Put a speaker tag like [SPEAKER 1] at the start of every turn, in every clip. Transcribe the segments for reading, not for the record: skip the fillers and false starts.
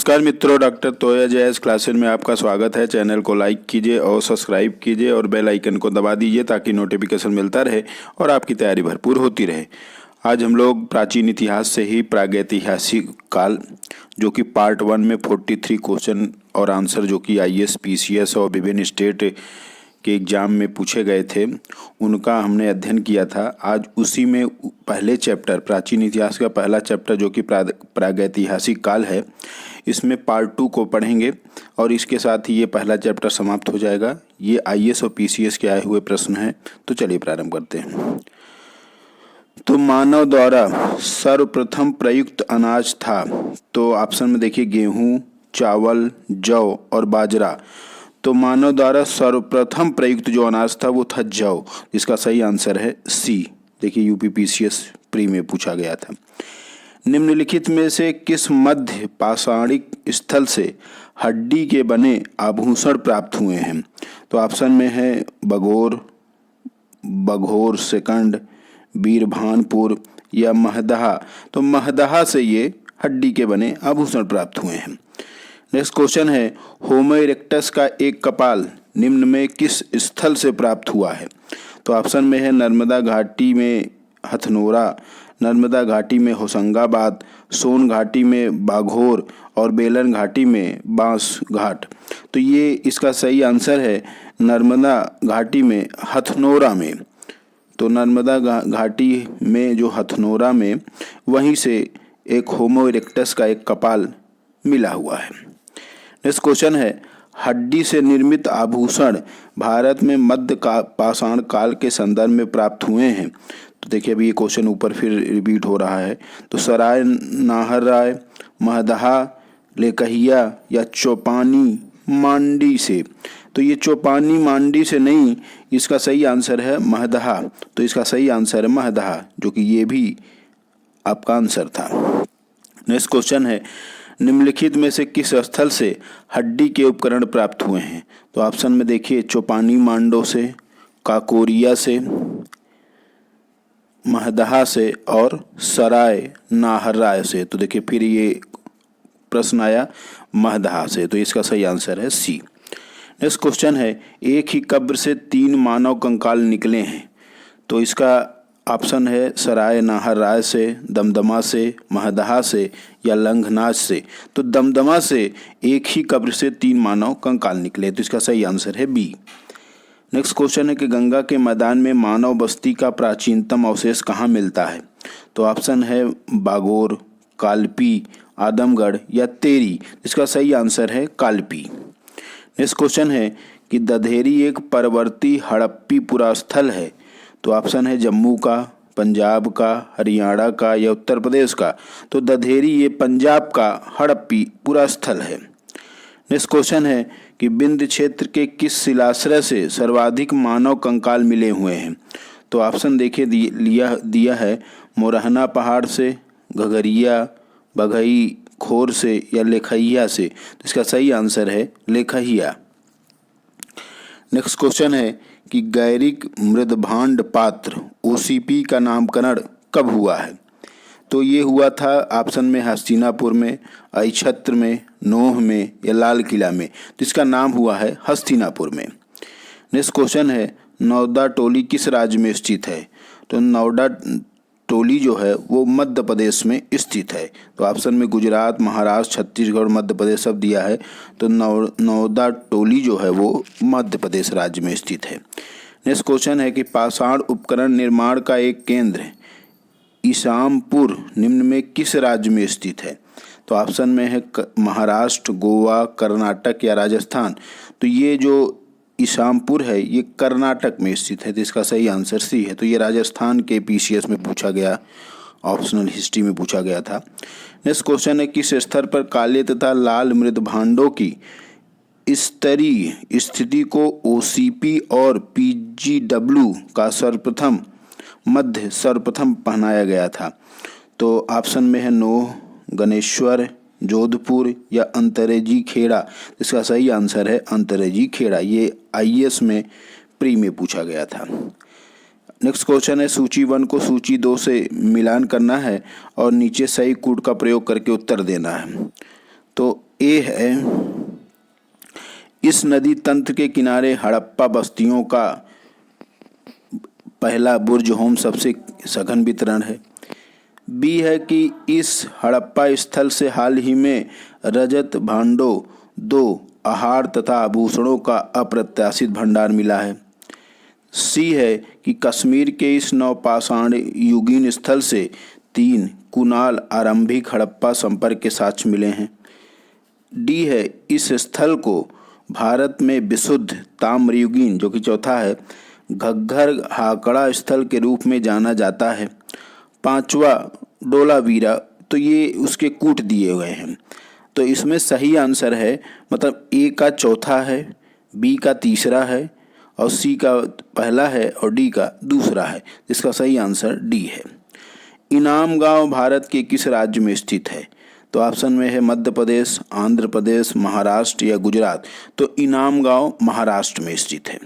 [SPEAKER 1] नमस्कार मित्रों, डॉक्टर तोया जयस क्लासेस में आपका स्वागत है। चैनल को लाइक कीजिए और सब्सक्राइब कीजिए और बेल आइकन को दबा दीजिए ताकि नोटिफिकेशन मिलता रहे और आपकी तैयारी भरपूर होती रहे। आज हम लोग प्राचीन इतिहास से ही प्रागैतिहासिक काल, जो कि पार्ट 1 में 43 क्वेश्चन और आंसर जो कि IAS, PCS और विभिन्न स्टेट के एग्ज़ाम में पूछे गए थे, उनका हमने अध्ययन किया था। आज उसी में पहले चैप्टर, प्राचीन इतिहास का पहला चैप्टर जो कि प्रागैतिहासिक काल है, इसमें पार्ट 2 को पढ़ेंगे और इसके साथ ही ये पहला चैप्टर समाप्त हो जाएगा। ये IAS और PCS के आए हुए प्रश्न हैं, तो चलिए प्रारंभ करते हैं। तो मानव द्वारा सर्वप्रथम प्रयुक्त अनाज था, तो ऑप्शन में देखिए गेहूँ, चावल, जौ और बाजरा। तो मानव द्वारा सर्वप्रथम प्रयुक्त जो अनाज था वो था जौ। इसका सही आंसर है C। देखिए UP PCS प्री में पूछा गया था। निम्नलिखित में से किस मध्य पाषाणिक स्थल से हड्डी के बने आभूषण प्राप्त हुए हैं? तो ऑप्शन में है बघोर सेकंड, बीरभानपुर या महदहा। तो महदहा से ये हड्डी के बने आभूषण प्राप्त हुए हैं। नेक्स्ट क्वेश्चन है, होमो इरेक्टस का एक कपाल निम्न में किस स्थल से प्राप्त हुआ है? तो ऑप्शन में है नर्मदा घाटी में हथनोरा, नर्मदा घाटी में होशंगाबाद, सोन घाटी में बाघोर और बेलन घाटी में बांस घाट। तो ये इसका सही आंसर है नर्मदा घाटी में हथनोरा में। तो नर्मदा घाटी में जो हथनोरा में, वहीं से एक होमो इरेक्टस का एक कपाल मिला हुआ है। नेक्स्ट क्वेश्चन है, हड्डी से निर्मित आभूषण भारत में मध्य पाषाण काल के संदर्भ में प्राप्त हुए हैं। तो देखिए अभी ये क्वेश्चन ऊपर फिर रिपीट हो रहा है। तो सराय नाहरराय, महदहा, लेकहिया या चौपानी मांडी से। तो ये चौपानी मांडी से नहीं, इसका सही आंसर है महदहा। तो इसका सही आंसर है महदहा, जो कि ये भी आपका आंसर था। नेक्स्ट क्वेश्चन है, निम्नलिखित में से किस स्थल से हड्डी के उपकरण प्राप्त हुए हैं? तो ऑप्शन में देखिए चौपानी मांडो से, काकोरिया से, महदहा से और सराय नाहरराय से। तो देखिए फिर ये प्रश्न आया महदहा से, तो इसका सही आंसर है C। नेक्स्ट क्वेश्चन है, एक ही कब्र से 3 मानव कंकाल निकले हैं। तो इसका ऑप्शन है सराय नाहरराय से, दमदमा से, महदहा से या लंघनाज से। तो दमदमा से एक ही कब्र से 3 मानव कंकाल निकले, तो इसका सही आंसर है B। नेक्स्ट क्वेश्चन है कि गंगा के मैदान में मानव बस्ती का प्राचीनतम अवशेष कहाँ मिलता है? तो ऑप्शन है बागोर, कालपी, आदमगढ़ या तेरी। इसका सही आंसर है कालपी। नेक्स्ट क्वेश्चन है कि दधेरी एक परवर्ती हड़प्पी पुरास्थल है। तो ऑप्शन है जम्मू का, पंजाब का, हरियाणा का या उत्तर प्रदेश का। तो दधेरी ये पंजाब का हड़प्पी पुरास्थल है। नेक्स्ट क्वेश्चन है कि विंध्य क्षेत्र के किस शिलाश्रय से सर्वाधिक मानव कंकाल मिले हुए हैं? तो ऑप्शन देखिए दिया है मोरहना पहाड़ से, घघरिया, बघई खोर से या लेखहिया से। तो इसका सही आंसर है लेखहिया। नेक्स्ट क्वेश्चन है कि गैरिक मृदभांड पात्र OCP का नामकरण कब हुआ है? तो ये हुआ था ऑप्शन में हस्तिनापुर में, अहिछत्र में, नोह में या लाल किला में। तो इसका नाम हुआ है हस्तिनापुर में। नेक्स्ट क्वेश्चन है, नौदा टोली किस राज्य में स्थित है? तो नौदा टोली जो है वो मध्य प्रदेश में स्थित है। तो ऑप्शन में गुजरात, महाराष्ट्र, छत्तीसगढ़, मध्य प्रदेश सब दिया है। तो नौदा टोली जो है वो मध्य प्रदेश राज्य में स्थित है। नेक्स्ट क्वेश्चन है कि पाषाण उपकरण निर्माण का एक केंद्र ईसामपुर निम्न में किस राज्य में स्थित है? तो ऑप्शन में है महाराष्ट्र, गोवा, कर्नाटक या राजस्थान। तो ये जो ईसामपुर है ये कर्नाटक में स्थित है, तो इसका सही आंसर C है। तो ये राजस्थान के PCS में पूछा गया, ऑप्शनल हिस्ट्री में पूछा गया था। नेक्स्ट क्वेश्चन है, किस स्तर पर काले तथा लाल मृदभांडों की स्तरीय स्थिति को OCP और PGW का सर्वप्रथम पहनाया गया था? तो ऑप्शन में है नोह, गणेश्वर, जोधपुर या अंतरेजी खेड़ा। इसका सही आंसर है अंतरेजी खेड़ा। ये IAS में प्री में पूछा गया था। नेक्स्ट क्वेश्चन है, सूची 1 को सूची 2 से मिलान करना है और नीचे सही कूट का प्रयोग करके उत्तर देना है। तो ए है, इस नदी तंत्र के किनारे हड़प्पा बस्तियों का पहला बुर्ज होम सबसे सघन वितरण है। बी है कि इस हड़प्पा स्थल से हाल ही में रजत भांडों, 2 आहार तथा आभूषणों का अप्रत्याशित भंडार मिला है। सी है कि कश्मीर के इस नवपाषाण युगीन स्थल से 3 कुनाल आरंभिक हड़प्पा संपर्क के साक्ष्य मिले हैं। डी है, इस स्थल को भारत में विशुद्ध ताम्रयुगीन, जो कि चौथा है, घग्गर हाकड़ा स्थल के रूप में जाना जाता है। 5वां डोलावीरा, तो ये उसके कूट दिए गए हैं। तो इसमें सही आंसर है, मतलब ए का चौथा है, बी का तीसरा है और सी का पहला है और डी का दूसरा है। इसका सही आंसर डी है। इनाम गांव भारत के किस राज्य में स्थित है? तो ऑप्शन में है मध्य प्रदेश, आंध्र प्रदेश, महाराष्ट्र या गुजरात। तो इनाम गांव महाराष्ट्र में स्थित है।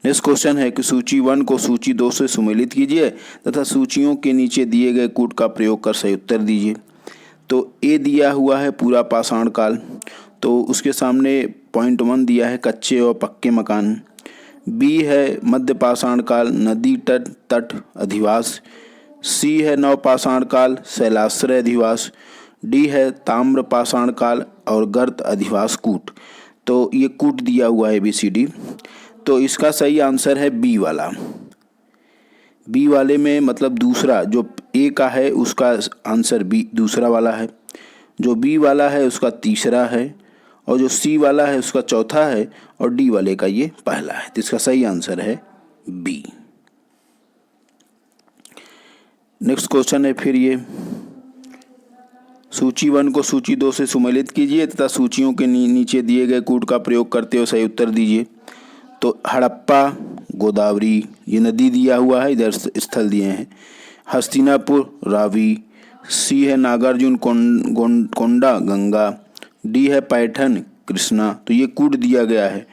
[SPEAKER 1] नेक्स्ट क्वेश्चन है कि सूची 1 को सूची 2 से सुमेलित कीजिए तथा सूचियों के नीचे दिए गए कूट का प्रयोग कर सही उत्तर दीजिए। तो ए दिया हुआ है पूरा पाषाण काल, तो उसके सामने पॉइंट 1 दिया है कच्चे और पक्के मकान। बी है मध्य पाषाण काल, नदी तट अधिवास। सी है नवपाषाण काल, शैलाश्रय अधिवास। डी है ताम्र पाषाण काल और गर्त अधिवास कूट। तो ये कूट दिया हुआ है ABCD। तो इसका सही आंसर है बी वाला। बी वाले में मतलब दूसरा, जो ए का है उसका आंसर बी दूसरा वाला है, जो बी वाला है उसका तीसरा है और जो सी वाला है उसका चौथा है और डी वाले का ये पहला है। तो इसका सही आंसर है बी। नेक्स्ट क्वेश्चन है फिर ये, सूची 1 को सूची 2 से सुमेलित कीजिए तथा सूचियों के नीचे दिए गए कूट का प्रयोग करते हुए सही उत्तर दीजिए। तो हड़प्पा गोदावरी, ये नदी दिया हुआ है, इधर स्थल दिए हैं। हस्तिनापुर रावी। सी है नागार्जुन कोंडा गंगा। डी है पैठन कृष्णा। तो ये कूट दिया गया है।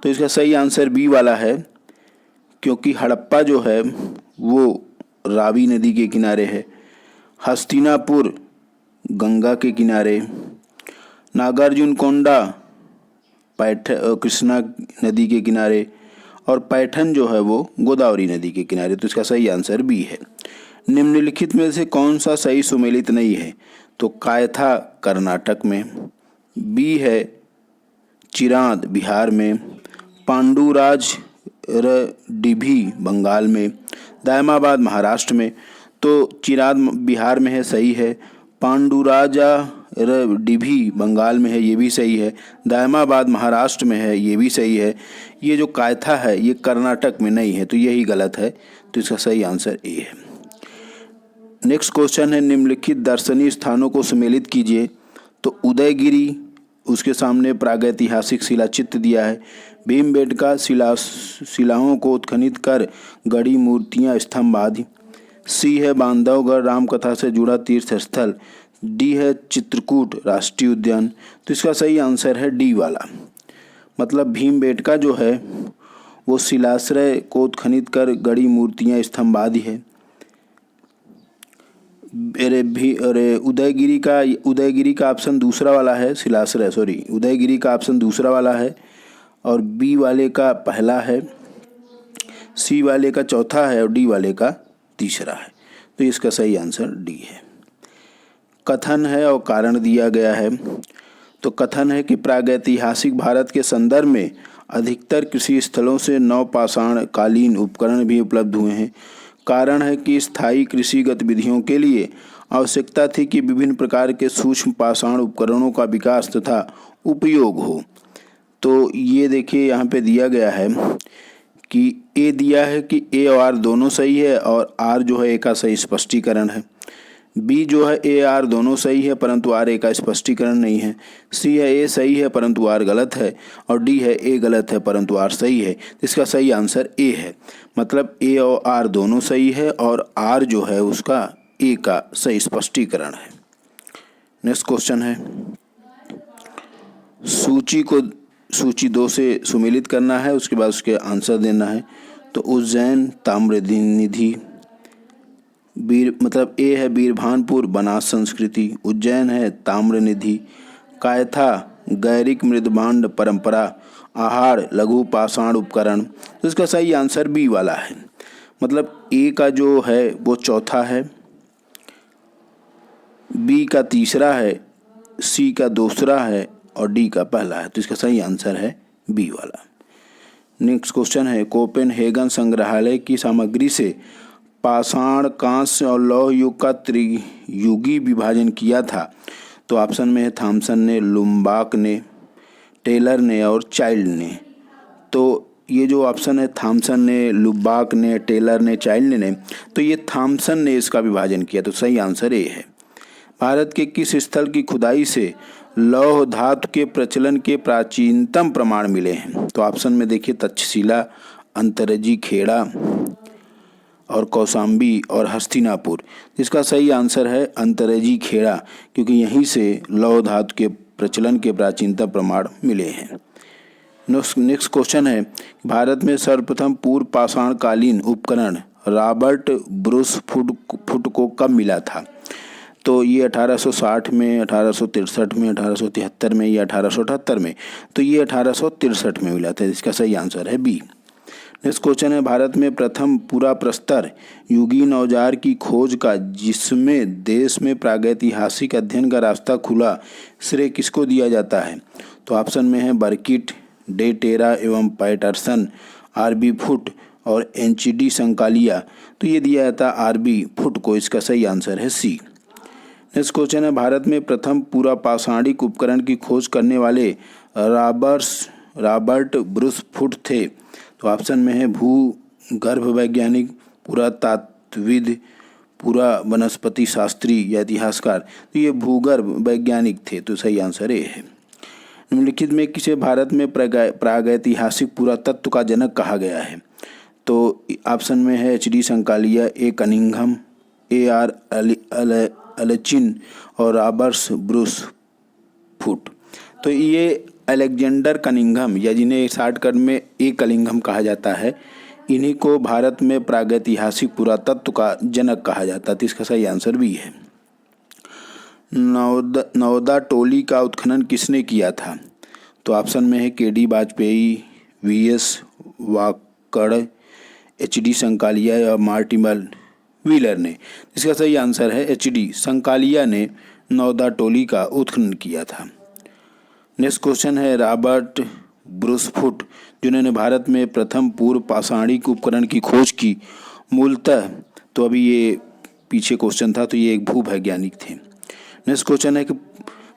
[SPEAKER 1] तो इसका सही आंसर बी वाला है, क्योंकि हड़प्पा जो है वो रावी नदी के किनारे है, हस्तिनापुर गंगा के किनारे, नागार्जुन कोंडा कृष्णा नदी के किनारे और पैठन जो है वो गोदावरी नदी के किनारे। तो इसका सही आंसर बी है। निम्नलिखित में से कौन सा सही सुमेलित नहीं है? तो कायथा कर्नाटक में, बी है चिरांद बिहार में, पांडुराज डिभी बंगाल में, दायमाबाद महाराष्ट्र में। तो चिरांद बिहार में है, सही है। पांडुराजा डिभी बंगाल में है, ये भी सही है। दायमाबाद महाराष्ट्र में है, ये भी सही है। ये जो कायथा है ये कर्नाटक में नहीं है, तो यही गलत है। तो इसका सही आंसर ए है। नेक्स्ट क्वेश्चन है, निम्नलिखित दर्शनीय स्थानों को सम्मिलित कीजिए। तो उदयगिरी, उसके सामने प्रागैतिहासिक शिलाचित्र दिया है। भीमबेटका शिलाओं को उत्खनित कर गढ़ी मूर्तियां, स्तंभ आदि। सी है बांधवगढ़ रामकथा से जुड़ा तीर्थ स्थल। डी है चित्रकूट राष्ट्रीय उद्यान। तो इसका सही आंसर है डी वाला, मतलब भीमबेटका जो है वो शिलाश्रय को उत्खनित कर गढ़ी मूर्तियां, स्तंभ आदि है। उदयगिरी का ऑप्शन दूसरा वाला है, शिलाश्रय सॉरी उदयगिरी का ऑप्शन दूसरा वाला है और बी वाले का पहला है, सी वाले का चौथा है और डी वाले का तीसरा है। तो इसका सही आंसर डी है। कथन है और कारण दिया गया है। तो कथन है कि प्रागैतिहासिक भारत के संदर्भ में अधिकतर कृषि स्थलों से नवपाषाण कालीन उपकरण भी उपलब्ध हुए हैं। कारण है कि स्थायी कृषि गतिविधियों के लिए आवश्यकता थी कि विभिन्न प्रकार के सूक्ष्म पाषाण उपकरणों का विकास तथा उपयोग हो। तो ये देखिए यहाँ पे दिया गया है कि ए दिया है कि ए और आर दोनों सही है और आर जो है ए का सही स्पष्टीकरण है। बी जो है ए आर दोनों सही है परंतु आर ए का स्पष्टीकरण नहीं है। सी है ए सही है परंतु आर गलत है और डी है ए गलत है परंतु आर सही है। इसका सही आंसर ए है, मतलब ए और आर दोनों सही है और आर जो है उसका ए का सही स्पष्टीकरण है। नेक्स्ट क्वेश्चन है, सूची को सूची 2 से सुमेलित करना है, उसके बाद उसके आंसर देना है। तो उज्जैन ताम्रनिधि, मतलब ए है बीरभानपुर बनास संस्कृति, उज्जैन है ताम्रनिधि, कायथा गैरिक मृदभांड परंपरा, आहार लघु पाषाण उपकरण। तो इसका सही आंसर बी वाला है। मतलब ए का जो है वो चौथा है, बी का तीसरा है, सी का दूसरा है और डी का पहला है। तो इसका सही आंसर है बी वाला। नेक्स्ट क्वेश्चन है, कोपेनहेगन संग्रहालय की सामग्री से पाषाण, कांस्य और लौह युग का त्रियुगी विभाजन किया था। तो ऑप्शन में है थॉमसन ने, लुम्बाक ने, टेलर ने और चाइल्ड ने। तो ये जो ऑप्शन है थॉमसन ने, लुम्बाक ने, टेलर ने, चाइल्ड ने, तो ये थॉमसन ने इसका विभाजन किया। तो सही आंसर ए है। भारत के किस स्थल की खुदाई से लौह धातु के प्रचलन के प्राचीनतम प्रमाण मिले हैं? तो ऑप्शन में देखिए तक्षशिला, अंतरजी खेड़ा और कौशाम्बी और हस्तिनापुर। इसका सही आंसर है अंतरजी खेड़ा, क्योंकि यहीं से लौह धातु के प्रचलन के प्राचीनतम प्रमाण मिले हैं। नेक्स्ट क्वेश्चन है, भारत में सर्वप्रथम पूर्व पाषाणकालीन उपकरण रॉबर्ट ब्रूस फुट को कब मिला था? तो ये 1860 में, 1863 में, 1873 में या 1878 में? तो ये 1863 में मिला था। इसका सही आंसर है बी। नेक्स्ट क्वेश्चन है, भारत में प्रथम पूरा प्रस्तर युगीन औजार की खोज का, जिसमें देश में प्रागैतिहासिक अध्ययन का रास्ता खुला, श्रेय किसको दिया जाता है? तो ऑप्शन में है बर्किट, डे टेरा एवं पैटरसन, आरबी फुट और एचडी संकालिया। तो ये दिया जाता है आरबी फुट को। इसका सही आंसर है सी। नेक्स्ट क्वेश्चन है, भारत में प्रथम पूरा पाषाणिक उपकरण की खोज करने वाले रॉबर्ट ब्रूस फुट थे। तो ऑप्शन में है भूगर्भ वैज्ञानिक, पुरातत्वविद, पूरा वनस्पति शास्त्री या इतिहासकार। तो ये भूगर्भ वैज्ञानिक थे। तो सही आंसर ए है। निम्नलिखित में किसे भारत में प्रागैतिहासिक पुरातत्व का जनक कहा गया है? तो ऑप्शन में है एचडी संकालिया, ए कनिंघम, AR एलेचिन और रॉबर्ट ब्रूस फुट। तो ये अलेक्जेंडर कनिंघम, या जिन्हें शॉर्टकट में ए कनिंघम कहा जाता है, इन्हीं को भारत में प्रागैतिहासिक पुरातत्व का जनक कहा जाता है। तो इसका सही आंसर भी है। नौदा टोली का उत्खनन किसने किया था? तो ऑप्शन में है KD Vajpayee, VS Wakad, HD Sankalia या मार्टिमल व्हीलर ने। इसका सही आंसर है HD संकालिया ने नौदा टोली का उत्खनन किया था। नेक्स्ट क्वेश्चन है, रॉबर्ट ब्रूस फुट जिन्होंने भारत में प्रथम पूर्व पाषाणिक उपकरण की खोज की, मूलतः, तो अभी ये पीछे क्वेश्चन था, तो ये एक भूवैज्ञानिक थे। नेक्स्ट क्वेश्चन है कि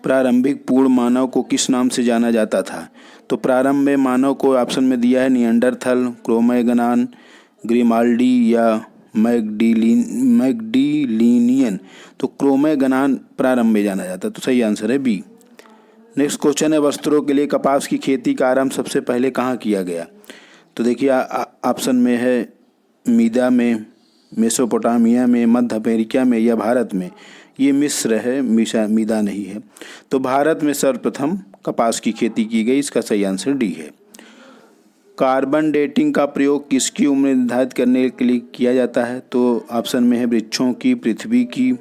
[SPEAKER 1] प्रारंभिक पूर्ण मानव को किस नाम से जाना जाता था? तो प्रारंभ में मानव को ऑप्शन में दिया है निएंडरथल, क्रो-मैग्नन, ग्रिमाल्डी या मैग्डिलिनियन। तो क्रो-मैग्नन प्रारंभ में जाना जाता है। तो सही आंसर है बी। नेक्स्ट क्वेश्चन है, वस्त्रों के लिए कपास की खेती का आरंभ सबसे पहले कहाँ किया गया? तो देखिए ऑप्शन में है मीदा में, मेसोपोटामिया में, मध्य अमेरिका में या भारत में। ये मिस्र है, मीदा नहीं है। तो भारत में सर्वप्रथम कपास की खेती की गई। इसका सही आंसर डी है। कार्बन डेटिंग का प्रयोग किसकी उम्र निर्धारित करने के लिए किया जाता है? तो ऑप्शन में है वृक्षों की, पृथ्वी की,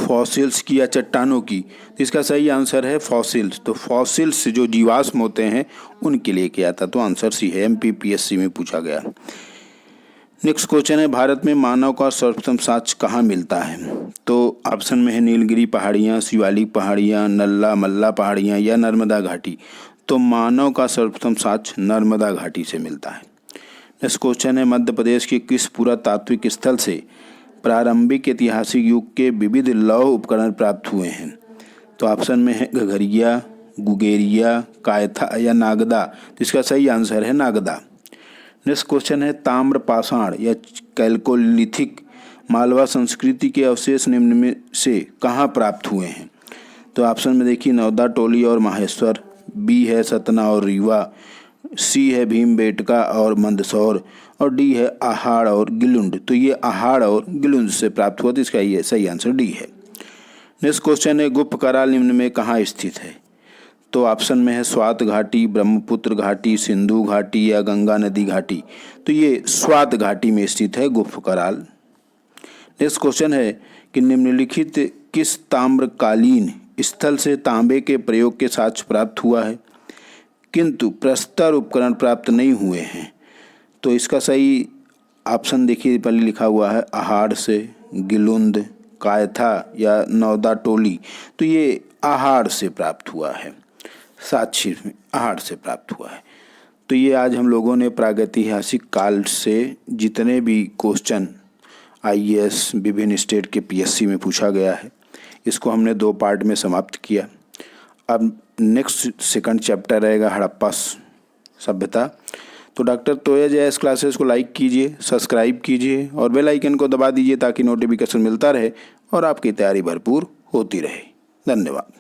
[SPEAKER 1] फॉसिल्स की या चट्टानों की। तो इसका सही आंसर है फॉसिल्स। तो फॉसिल्स जो जीवाश्म होते हैं उनके लिए किया था। तो आंसर सी है, MPPSC में पूछा गया। नेक्स्ट क्वेश्चन है, भारत में मानव का सर्वप्रथम साक्ष्य कहाँ मिलता है? तो ऑप्शन में है नीलगिरी पहाड़ियाँ, शिवालिक पहाड़ियाँ, नल्ला मल्ला पहाड़ियाँ या नर्मदा घाटी। तो मानव का सर्वप्रथम साक्ष्य नर्मदा घाटी से मिलता है। नेक्स्ट क्वेश्चन है, मध्य प्रदेश के किस पुरातात्विक स्थल से प्रारंभिक ऐतिहासिक युग के विविध लौह उपकरण प्राप्त हुए हैं? तो ऑप्शन में है घघरिया, गुगेरिया, कायथा या नागदा। तो इसका सही आंसर है नागदा। नेक्स्ट क्वेश्चन है, ताम्र पाषाण या कैल्कोलिथिक मालवा संस्कृति के अवशेष निम्न में से कहाँ प्राप्त हुए हैं? तो ऑप्शन में देखिए नौदा टोली और माहेश्वर, बी है सतना और रीवा, सी है भीमबेटका और मंदसौर और डी है आहाड़ और गिलुंड। तो ये आहाड़ और गिलुंड से प्राप्त हुआ। तो इसका ये सही आंसर डी है। नेक्स्ट क्वेश्चन है, गुप्त कराल निम्न में कहाँ स्थित है? तो ऑप्शन में है स्वात घाटी, ब्रह्मपुत्र घाटी, सिंधु घाटी या गंगा नदी घाटी। तो ये स्वात घाटी में स्थित है गुप्त कराल। नेक्स्ट क्वेश्चन है कि निम्नलिखित किस ताम्रकालीन स्थल से तांबे के प्रयोग के साथ प्राप्त हुआ है, किंतु प्रस्तर उपकरण प्राप्त नहीं हुए हैं। तो इसका सही ऑप्शन देखिए, पहले लिखा हुआ है आहार से, गिलुंद, कायथा या नौदा टोली। तो ये आहार से प्राप्त हुआ है, साक्षी में आहार से प्राप्त हुआ है। तो ये आज हम लोगों ने प्रागैतिहासिक काल से जितने भी क्वेश्चन आईएएस विभिन्न स्टेट के पीएससी में पूछा गया है, इसको हमने 2 पार्ट में समाप्त किया। अब नेक्स्ट सेकंड चैप्टर रहेगा हड़प्पा सभ्यता। तो डॉक्टर तोया जयस क्लासेस को लाइक कीजिए, सब्सक्राइब कीजिए और बेल आइकन को दबा दीजिए ताकि नोटिफिकेशन मिलता रहे और आपकी तैयारी भरपूर होती रहे। धन्यवाद।